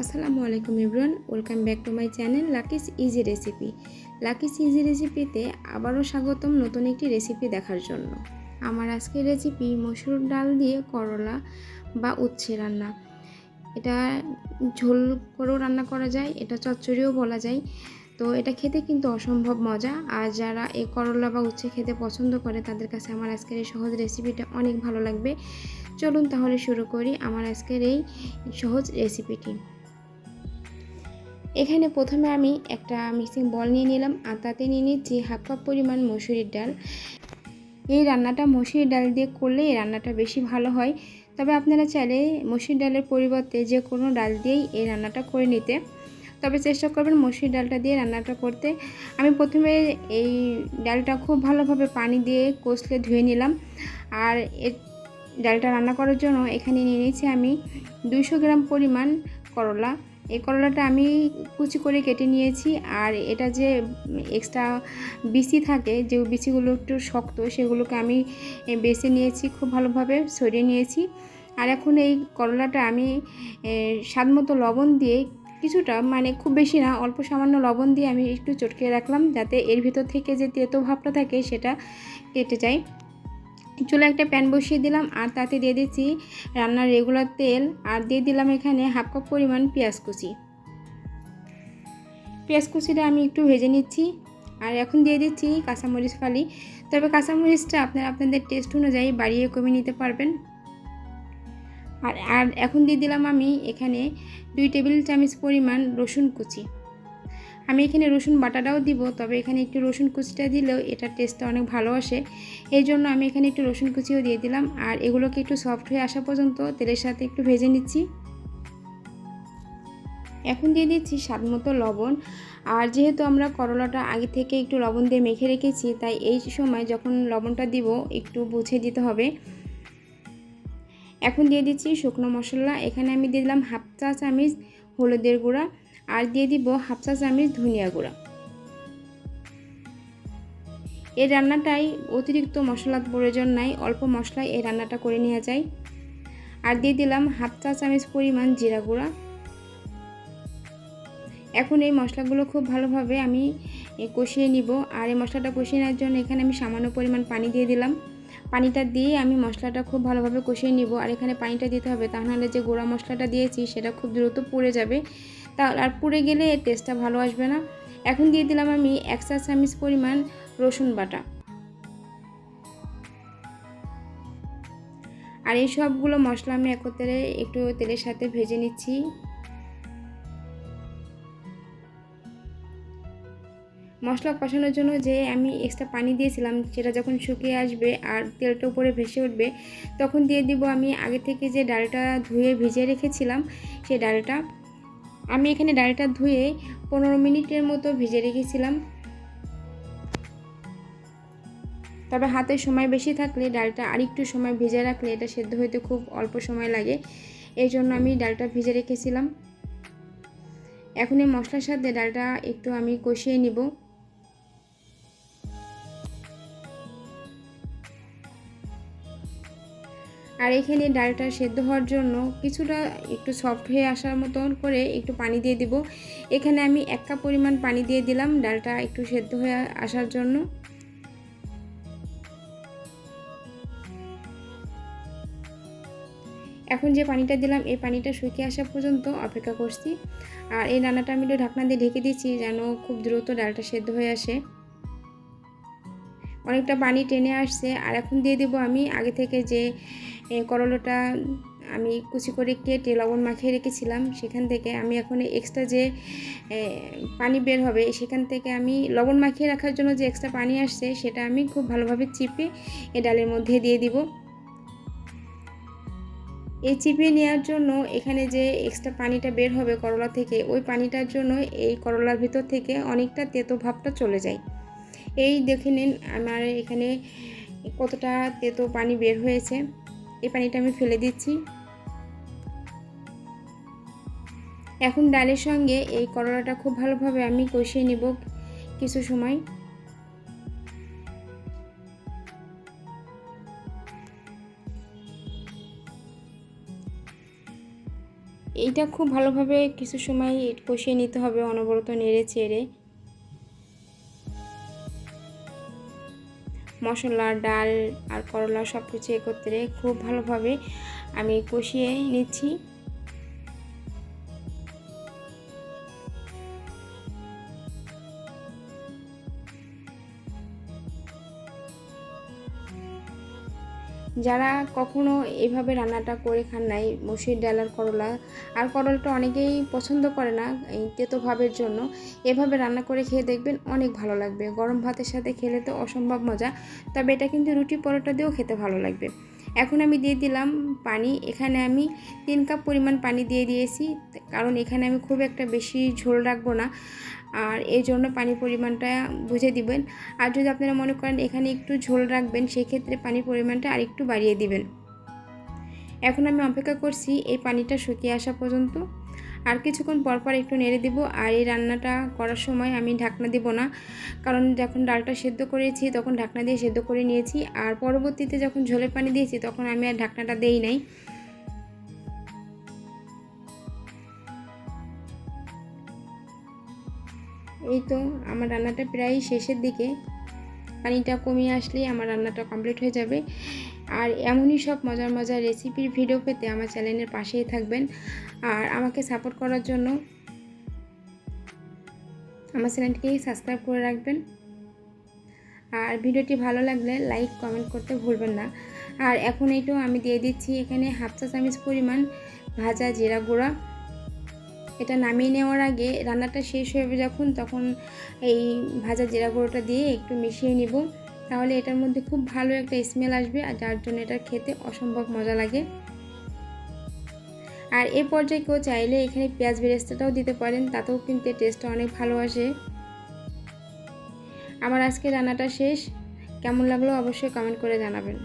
আসসালামু আলাইকুম everyone, welcome back to my channel Lucky's easy recipe. Lucky's easy রেসিপিতে আবারও স্বাগতম নতুন একটি রেসিপি দেখার জন্য। আমার আজকের রেসিপি মসুর ডাল দিয়ে করলা বা উচ্ছে রান্না। এটা ঝোল করেও রান্না করা যায়, এটা চচ্চড়িও বলা যায়। তো এটা খেতে কিন্তু অসম্ভব মজা। আর যারা এই করলা বা উচ্ছে খেতে পছন্দ করে তাদের কাছে আমার আজকের এই সহজ রেসিপিটা অনেক ভালো লাগবে। চলুন তাহলে শুরু করি আমার আজকের এই সহজ রেসিপিটি। এখানে প্রথমে আমি একটা মিক্সিং বল নিয়ে নিলাম আর তাতে নিয়ে নিচ্ছি হাফ কাপ পরিমাণ মসুরির ডাল। এই রান্নাটা মসুরির ডাল দিয়ে করলে এই রান্নাটা বেশি ভালো হয়, তবে আপনারা চাইলে মসুরির ডালের পরিবর্তে যে কোনো ডাল দিয়েই এই রান্নাটা করে নিতে, তবে চেষ্টা করবেন মসুরির ডালটা দিয়ে রান্নাটা করতে। আমি প্রথমে এই ডালটা খুব ভালোভাবে পানি দিয়ে কষলে ধুয়ে নিলাম। আর এর ডালটা রান্না করার জন্য এখানে নিয়ে নিয়েছি আমি 200 গ্রাম পরিমাণ করলা। এই করলাটা আমি কুচি করে কেটে নিয়েছি। আর এটা যে এক্সট্রা বিচি থাকে, যে বিচিগুলো একটু শক্ত, সেগুলোকে আমি বেছে নিয়েছি, খুব ভালোভাবে সরিয়ে নিয়েছি। আর এখন এই করলাটা আমি স্বাদ মতো লবণ দিয়ে কিছুটা, মানে খুব বেশি না, অল্প সামান্য লবণ দিয়ে আমি একটু চটকে রাখলাম, যাতে এর ভিতর থেকে যে তেতো ভাবটা থাকে সেটা কেটে যায়। চুলায় একটা প্যান বসিয়ে দিলাম আর তাতে দিয়ে দিচ্ছি রান্নার রেগুলার তেল, আর দিয়ে দিলাম এখানে হাফ কাপ পরিমাণ পেঁয়াজ কুচিটা আমি একটু ভেজে নিচ্ছি। আর এখন দিয়ে দিচ্ছি কাঁচামরিচ ফালি, তবে কাঁচামরিচটা আপনারা আপনাদের টেস্ট অনুযায়ী বাড়িয়ে কমিয়ে নিতে পারবেন। আর এখন দিয়ে দিলাম আমি এখানে 2 টেবিল চামচ পরিমাণ রসুন কুচি। আমি এখানে রসুন বাটাটাও দিব, তবে এখানে একটু রসুন কুচিটা দিলেও এটার টেস্টটা অনেক ভালো আসে, এই জন্য আমি এখানে একটু রসুন কুচিও দিয়ে দিলাম। আর এগুলোকে একটু সফট হয়ে আসা পর্যন্ত তেলের সাথে একটু ভেজে নিচ্ছি। এখন দিয়ে দিচ্ছি স্বাদ মতো লবণ। আর যেহেতু আমরা করলাটা আগে থেকে একটু লবণ দিয়ে মেখে রেখেছি, তাই এই সময় যখন লবণটা দিব একটু বুঝে দিতে হবে। এখন দিয়ে দিচ্ছি শুকনো মশলা। এখানে আমি দিয়ে দিলাম হাফ চা চামচ হলুদের গুঁড়া, আর দিয়ে দিব হাফ চা চামচ ধনিয়া গুঁড়া। এই রান্নাটাই অতিরিক্ত মশলার প্রয়োজন নাই, অল্প মশলায় এই রান্নাটা করে নেওয়া যায়। আর দিয়ে দিলাম হাফ চা চামচ পরিমাণ জিরা গুঁড়া। এখন এই মশলাগুলো খুব ভালোভাবে আমি কষিয়ে নিব। আর এই মশলাটা কষিয়ে নেওয়ার জন্য এখানে আমি সামান্য পরিমাণ পানি দিয়ে দিলাম। পানিটা দিয়ে আমি মশলাটা খুব ভালোভাবে কষিয়ে নিব। আর এখানে পানিটা দিতে হবে, তা নাহলে যে গুঁড়া মশলাটা দিয়েছি সেটা খুব দ্রুত পুড়ে যাবে, আর পুড়ে গেলে এর টেস্টটা ভালো আসবে না। এখন দিয়ে দিলাম আমি 1 চা চামচ পরিমাণ রসুন বাটা। আর এই সবগুলো মশলা আমি একত্রে একটু তেলের সাথে ভেজে নিচ্ছি। মশলা কষানোর জন্য যে আমি এক্সট্রা পানি দিয়েছিলাম, সেটা যখন শুকিয়ে আসবে আর তেলটা উপরে ভেসে উঠবে, তখন দিয়ে দিব আমি আগে থেকে যে ডালটা ধুয়ে ভিজিয়ে রেখেছিলাম সেই ডালটা। আমি এখানে ডালটা ধুয়ে 15 মিনিটের মতো ভিজিয়ে রেখেছিলাম, তবে হাতে সময় বেশি থাকলে ডালটা আরেকটু সময় ভিজে রাখলে এটা সেদ্ধ হইতে খুব অল্প সময় লাগে, এই জন্য আমি ডালটা ভিজে রেখেছিলাম। এখন এই মশলার সাথে ডালটা একটু আমি কষিয়ে নিব। আর এখানে ডালটা সেদ্ধ হওয়ার জন্য কিছুটা একটু সফট হয়ে আসার মতন করে একটু পানি দিয়ে দিব। এখানে আমি 1 কাপ পরিমাণ পানি দিয়ে দিলাম ডালটা একটু সেদ্ধ হয়ে আসার জন্য। এখন যে পানিটা দিলাম এই পানিটা শুকিয়ে আসা পর্যন্ত অপেক্ষা করছি। আর এই রান্নাটা আমি একটু ঢাকনা দিয়ে ঢেকে দিচ্ছি যেন খুব দ্রুত ডালটা সেদ্ধ হয়ে আসে। অনেকটা পানি টেনে আসছে। আর এখন দিয়ে দেব আমি আগে থেকে যে করলাটা আমি কুচি করে কেটে লবণ মাখিয়ে রেখেছিলাম, সেখান থেকে আমি এখন এক্সট্রা যে পানি বের হবে সেখান থেকে আমি লবণ মাখিয়ে রাখার জন্য যে এক্সট্রা পানি আসছে সেটা আমি খুব ভালোভাবে চিপে এই ডালের মধ্যে দিয়ে দিব। এই চিপিয়ে নেওয়ার জন্য এখানে যে এক্সট্রা পানিটা বের হবে করলা থেকে, ওই পানিটার জন্য এই করলার ভিতর থেকে অনেকটা তেতো ভাবটা চলে যায়। এই দেখে নিন আমার এখানে কতটা তেতো পানি বের হয়েছে। এই পানিটা আমি ফেলে দিচ্ছি। এখন ডালের সঙ্গে এই করলাটা খুব ভালোভাবে আমি কষিয়ে নিব কিছু সময়। এই পানিটা খুব ভালোভাবে কিছু সময় কষিয়ে নিতে হবে, অনবরত নেড়ে চেড়ে। মশলা, ডাল আর করলা সব কিছু একত্রে খুব ভালোভাবে আমি কষিয়ে নিচ্ছি। যারা কখনো এভাবে রান্নাটা করে খান নাই, মসুর ডাল আর করলা, আর করলাটা অনেকেই পছন্দ করে না এই তেতো ভাবের জন্য, এভাবে রান্না করে খেয়ে দেখবেন অনেক ভালো লাগবে। গরম ভাতের সাথে খেলে তো অসম্ভব মজা, তবে এটা কিন্তু রুটি পরোটা দিয়েও খেতে ভালো লাগবে। এখন আমি দিয়ে দিলাম পানি। এখানে আমি 3 কাপ পরিমাণ পানি দিয়ে দিয়েছি, কারণ এখানে আমি খুব একটা বেশি ঝোল রাখবো না, আর এই জন্য পানির পরিমাণটা বুঝে দিবেন। আর যদি আপনারা মনে করেন এখানে একটু ঝোল রাখবেন, সেক্ষেত্রে পানির পরিমাণটা আরেকটু বাড়িয়ে দিবেন। এখন আমি অপেক্ষা করছি এই পানিটা শুকিয়ে আসা পর্যন্ত। আর কিছুক্ষণ পরপর একটু নেড়ে দিব। আর এই রান্নাটা করার সময় আমি ঢাকনা দিব না, কারণ যখন ডালটা সেদ্ধ করেছি তখন ঢাকনা দিয়ে সেদ্ধ করে নিয়েছি, আর পরবর্তীতে যখন ঝোলের পানি দিয়েছি তখন আমি আর ঢাকনাটা দেই নাই। এই তো আমার রান্নাটা প্রায় শেষের দিকে, পানিটা কমিয়ে আসলেই আমার রান্নাটা কমপ্লিট হয়ে যাবে। আর এমনই সব মজার মজার রেসিপির ভিডিও পেতে আমার চ্যানেলের পাশেই থাকবেন, আর আমাকে সাপোর্ট করার জন্য আমার চ্যানেলটিকে সাবস্ক্রাইব করে রাখবেন। আর ভিডিওটি ভালো লাগলে লাইক কমেন্ট করতে ভুলবেন না। আর এখন এইটা আমি দিয়ে দিচ্ছি এখানে 1/2 চা চামচ পরিমাণ ভাজা জিরা গুঁড়া। এটা নামিয়ে নেওয়ার আগে রান্নাটা শেষ হয়ে যখন, তখন এই ভাজা জিরা গুঁড়োটা দিয়ে একটু মিশিয়ে নিব, তাহলে এটার মধ্যে খুব ভালো একটা স্মেল আসবে, আর যার জন্য এটা খেতে অসম্ভব মজা লাগে। আর এই পর্যায়ে কেউ চাইলে এখানে পেঁয়াজ বেরেস্তাটাও দিতে পারেন, তাতেও কিন্তু টেস্টটা অনেক ভালো আসে। আমার আজকে রান্নাটা শেষ, কেমন লাগলো অবশ্যই কমেন্ট করে জানাবেন।